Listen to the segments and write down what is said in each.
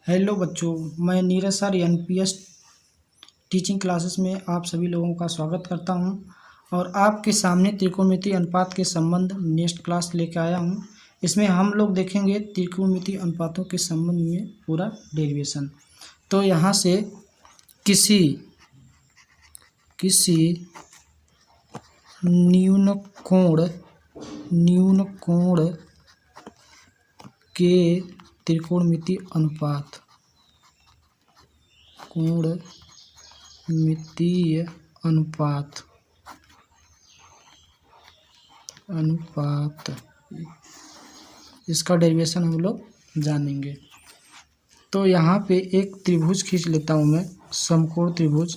Hello बच्चों, मैं Neeraj sir NPS teaching classes में आप सभी लोगों का स्वागत करता हूं और आपके सामने त्रिकोणमितीय अनुपात के संबंध नेक्स्ट क्लास लेकर आया हूं। इसमें हम लोग देखेंगे त्रिकोणमितीय अनुपातों के संबंध में पूरा डेरिवेशन। तो यहाँ से किसी न्यून कोण के त्रिकोणमितीय अनुपात इसका डेरिवेशन हम लोग जानेंगे। तो यहाँ पे एक त्रिभुज खींच लेता हूँ मैं, समकोण त्रिभुज।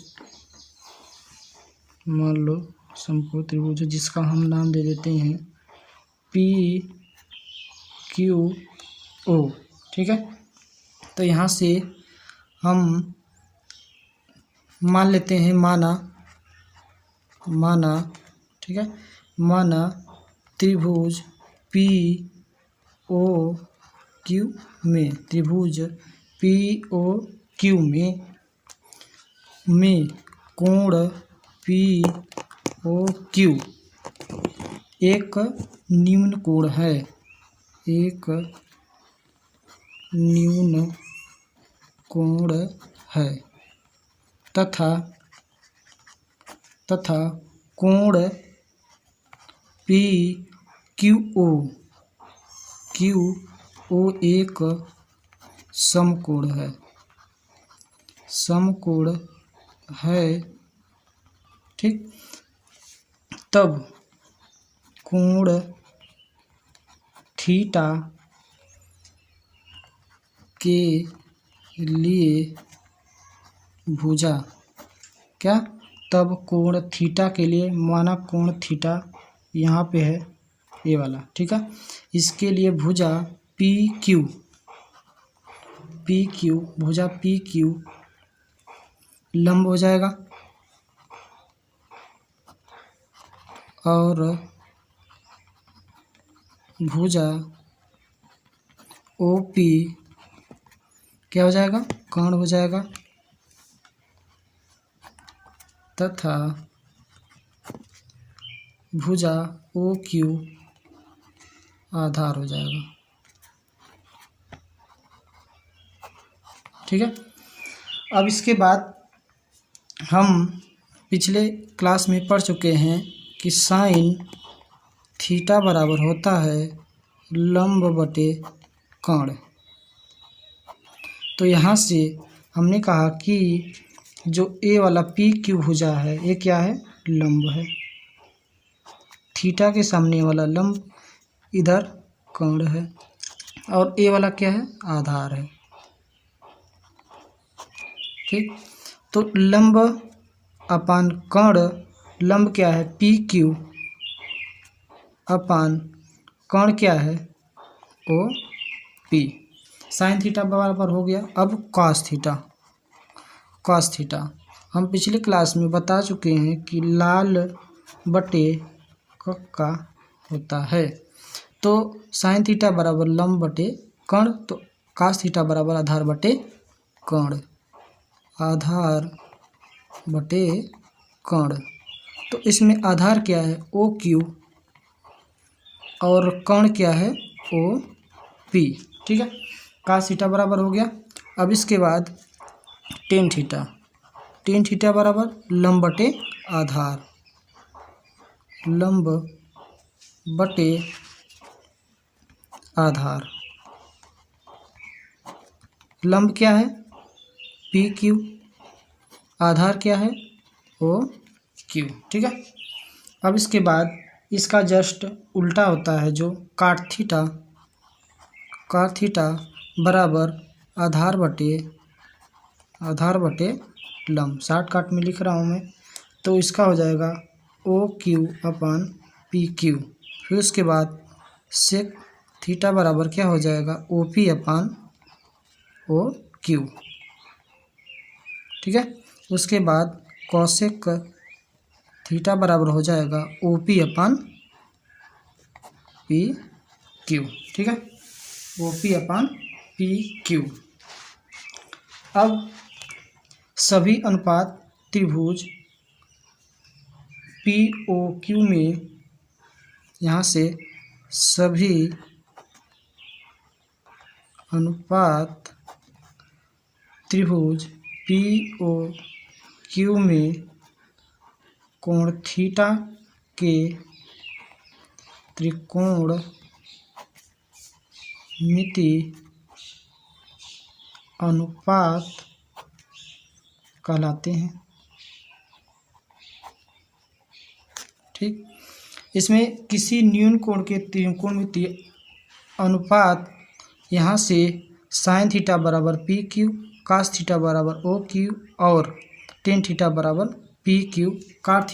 मान लो समकोण त्रिभुज जिसका हम नाम दे देते हैं PQO, ठीक है। तो यहाँ से हम मान लेते हैं माना ठीक है, माना त्रिभुज POQ में, त्रिभुज POQ में कोण POQ एक न्यून कोण है, तथा कोण PQO एक समकोण है, ठीक। तब कोण थीटा के लिए भुजा तब कोण थीटा के लिए, माना कोण थीटा यहाँ पे है ये वाला, ठीक है। इसके लिए भुजा PQ भुजा PQ लंब हो जाएगा और भुजा OP क्या हो जाएगा, कर्ण हो जाएगा, तथा भुजा OQ आधार हो जाएगा, ठीक है। अब इसके बाद हम पिछले क्लास में पढ़ चुके हैं कि साइन थीटा बराबर होता है लंब बटे कर्ण। तो यहाँ से हमने कहा कि जो ए वाला PQ भुजा है ये क्या है, लंब है। थीटा के सामने वाला लंब इधर कर्ण है और ए वाला क्या है, आधार है, ठीक। तो लंब अपान कर्ण, लंब क्या है PQ अपान कर्ण क्या है OP। साइन थीटा बराबर हो गया। अब कॉस थीटा हम पिछले क्लास में बता चुके हैं कि लाल बटे कक्का होता है। तो साइन थीटा बराबर लंब बटे कर्ण, तो कॉस थीटा बराबर आधार बटे कर्ण, तो इसमें आधार क्या है OQ और कर्ण क्या है OP, ठीक है। कॉस थीटा बराबर हो गया। अब इसके बाद टेन थीटा बराबर लंब बटे आधार, लंब बटे आधार। लंब क्या है PQ, आधार क्या है OQ, ठीक है। अब इसके बाद इसका जस्ट उल्टा होता है जो काट थीटा बराबर आधार बटे लंब, शॉर्टकट में लिख रहा हूँ मैं। तो इसका हो जाएगा OQ अपान PQ। फिर उसके बाद सेक थीटा बराबर क्या हो जाएगा OP अपान OQ, ठीक है। उसके बाद कॉसेक थीटा बराबर हो जाएगा OP अपान PQ, ठीक है, OP अपान PQ। अब सभी अनुपात त्रिभुज POQ में यहाँ से सभी अनुपात त्रिभुज POQ में कोण थीटा के त्रिकोणमिति अनुपात कहलाते हैं। ठीक, इसमें किसी न्यून कोण के त्रिकोणमिति अनुपात यहाँ से साइन थीटा बराबर PQ, कास थीटा बराबर OQ और टेन थीटा बराबर PQ, काट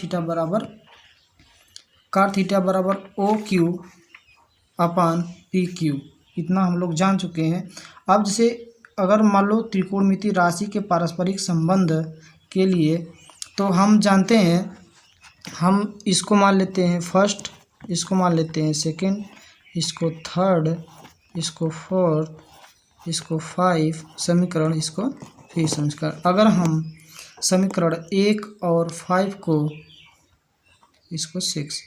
थीटा बराबर OQ अपान PQ, इतना हम लोग जान चुके हैं। अब जैसे अगर मान लो त्रिकोणमिति राशि के पारस्परिक संबंध के लिए, तो हम जानते हैं, हम इसको मान लेते हैं फर्स्ट, इसको मान लेते हैं सेकंड, इसको थर्ड, इसको फोर्थ, इसको 5 समीकरण, इसको फिर समीकरण। अगर हम समीकरण 1 और 5 को, इसको 6,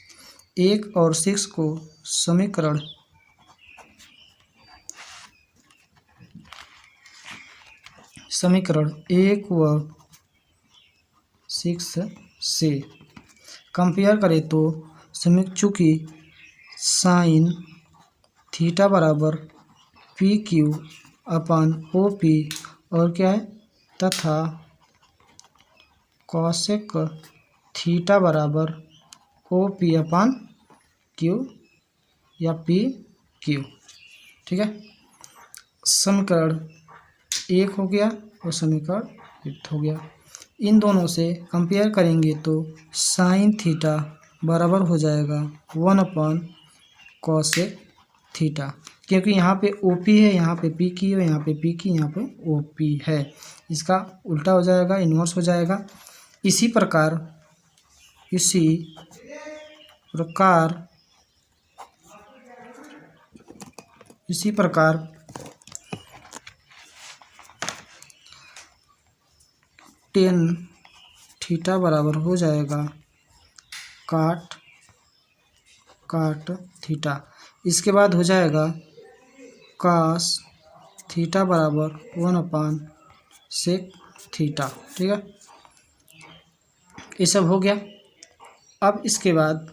1 और 6 को समीकरण समीकरण 1 व 6 से कंपेयर करें तो चूँकि साइन थीटा बराबर PQ अपान OP और क्या है, तथा कॉसेक थीटा बराबर OP अपान Q या PQ। ठीक है, समीकरण 1 हो गया और समीकरण 8 हो गया। इन दोनों से कंपेयर करेंगे तो साइन थीटा बराबर हो जाएगा 1 अपान कॉसेक थीटा, क्योंकि यहाँ पे OP है, यहाँ पे PQ है, यहाँ पे PQ, यहाँ पे OP है। इसका उल्टा हो जाएगा, इन्वर्स हो जाएगा। इसी प्रकार टेन थीटा बराबर हो जाएगा काट थीटा। इसके बाद हो जाएगा कास थीटा बराबर 1 अपान सेक थीटा। ठीक है, ये सब हो गया। अब इसके बाद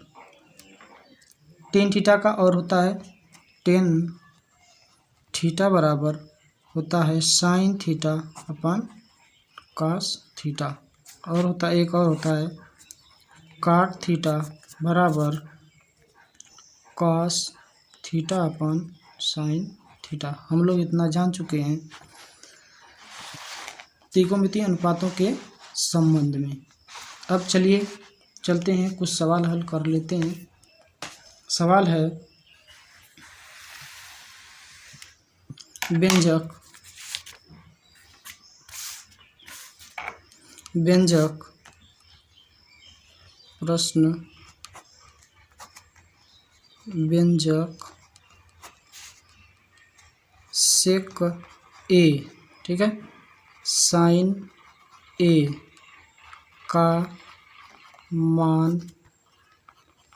टेन थीटा का और होता है, टेन थीटा बराबर होता है sine theta upon cos theta, और होता है एक और होता है काट थीटा बराबर cos theta upon sine theta. हम लोग इतना जान चुके हैं त्रिकोणमितीय अनुपातों के संबंध में। अब चलिए चलते हैं, कुछ सवाल हल कर लेते हैं। सवाल है, व्यंजक प्रश्न, व्यंजक सेक A, ठीक है, साइन A का मान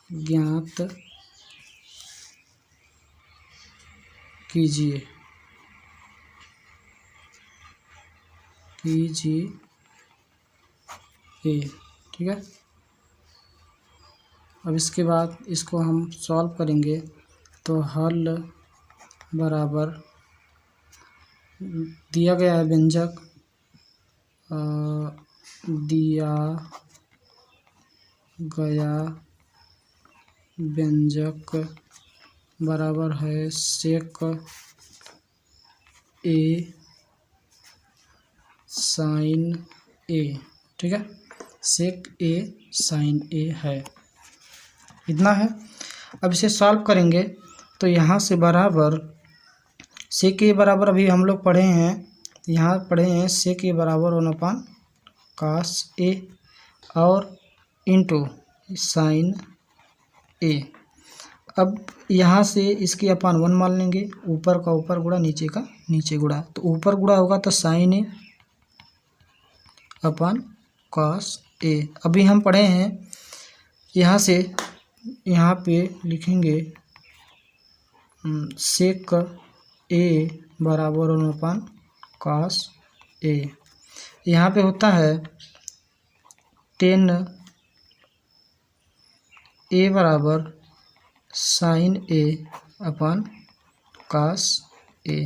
ज्ञात कीजिए। ठीक है, अब इसके बाद इसको हम सॉल्व करेंगे तो हल बराबर दिया गया है व्यंजक, दिया गया व्यंजक बराबर है सेक A साइन A। ठीक है, सेक A साइन A है, इतना है। अब इसे सॉल्व करेंगे तो यहाँ से बराबर सेक A बराबर, अभी हम लोग पढ़े हैं, यहाँ पढ़े हैं सेक A बराबर 1 अपान कास A और इंटू साइन A। अब यहाँ से इसकी अपान 1 मान लेंगे, ऊपर का ऊपर गुणा नीचे का नीचे गुणा, तो ऊपर गुणा होगा तो sign A upon cos A. अभी हम पढ़े हैं यहाँ से यहाँ पे लिखेंगे सेक ए बराबर 1 अपन कॉस ए। यहाँ पे होता है टेन ए बराबर sign A upon cos A.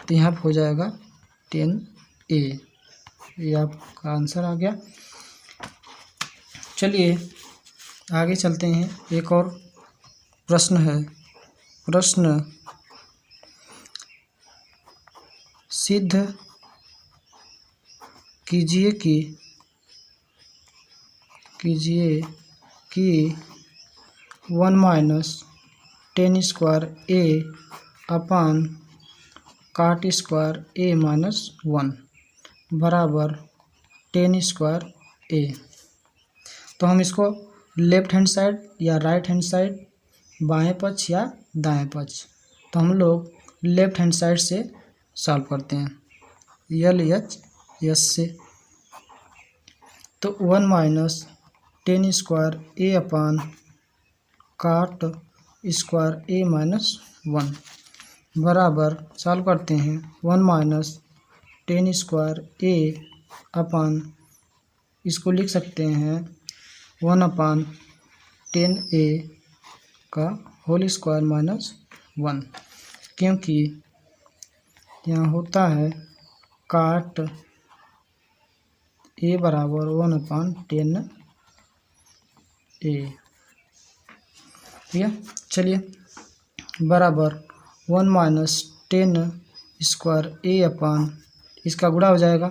तो यहाँ पे हो जाएगा 10a। ये आपका आंसर आ गया। चलिए आगे चलते हैं। एक और प्रश्न है। प्रश्न सिद्ध कीजिए कि 1 माइनस टेन स्क्वायर ए अपन काट स्क्वायर ए माइनस 1 बराबर 10 स्क्वायर ए। तो हम इसको लेफ्ट हैंड साइड या राइट हैंड साइड, बाएं पक्ष या दाएं पक्ष, तो हम लोग लेफ्ट हैंड साइड से सॉल्व करते हैं LHS से। तो 1 माइनस टेन स्क्वायर ए अपन काट स्क्वायर ए माइनस 1 बराबर सॉल्व करते हैं 1 माइनस टेन स्क्वायर ए अपन, इसको लिख सकते हैं 1 अपन 10a का होल स्क्वायर माइनस 1, क्योंकि यहाँ होता है काट ए बराबर 1 अपन 10a। ठीक है, चलिए बराबर 1 माइनस टेन स्क्वायर ए अपन, इसका गुणा हो जाएगा,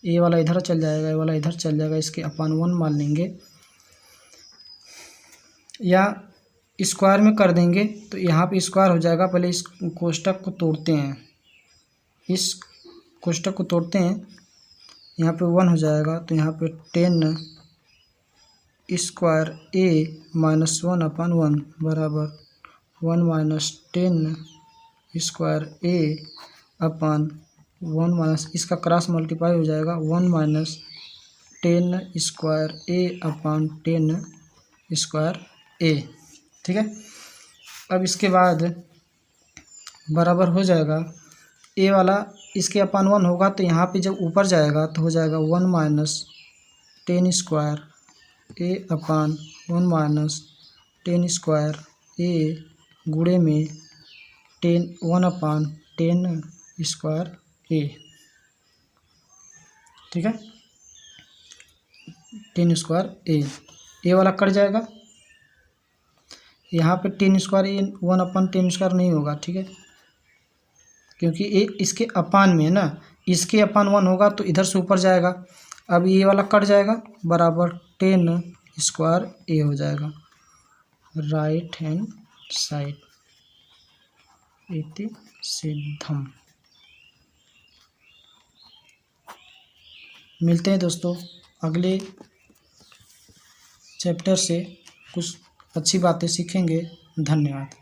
ए वाला इधर चल जाएगा, ए वाला इधर चल जाएगा, इसके अपन 1 मान लेंगे या स्क्वायर में कर देंगे तो यहाँ पे स्क्वायर हो जाएगा। पहले इस कोष्टक को तोड़ते हैं, इस कोष्टक को तोड़ते हैं, यहाँ पे 1 हो जाएगा, तो यहाँ पे 10 स्क्वायर ए माइनस 1 अपन 1 बराबर 1 माइनस टेन स्क्वायर ए अपन 1 माइनस, इसका क्रॉस मल्टीप्लाई हो जाएगा 1 माइनस टेन स्क्वायर ए अपन 10 स्क्वायर ए। ठीक है, अब इसके बाद बराबर हो जाएगा ए वाला, इसके अपन 1 होगा तो यहाँ पे जब ऊपर जाएगा तो हो जाएगा 1 माइनस टेन स्क्वायर ए अपन 1 माइनस टेन स्क्वायर ए गुणे में 1 अपन 10 स्क्वायर ए। ठीक है, 10 स्क्वायर ए वाला कट जाएगा, यहाँ पे 10 स्क्वायर ए 1 अपन 10 स्क्वायर नहीं होगा। ठीक है, क्योंकि ए इसके अपान में है ना, इसके अपान 1 होगा तो इधर से ऊपर जाएगा। अब ये वाला कट जाएगा, बराबर 10 स्क्वायर ए हो जाएगा राइट हैंड साइड इति सिद्धम। मिलते हैं दोस्तों अगले चैप्टर से, कुछ अच्छी बातें सीखेंगे। धन्यवाद।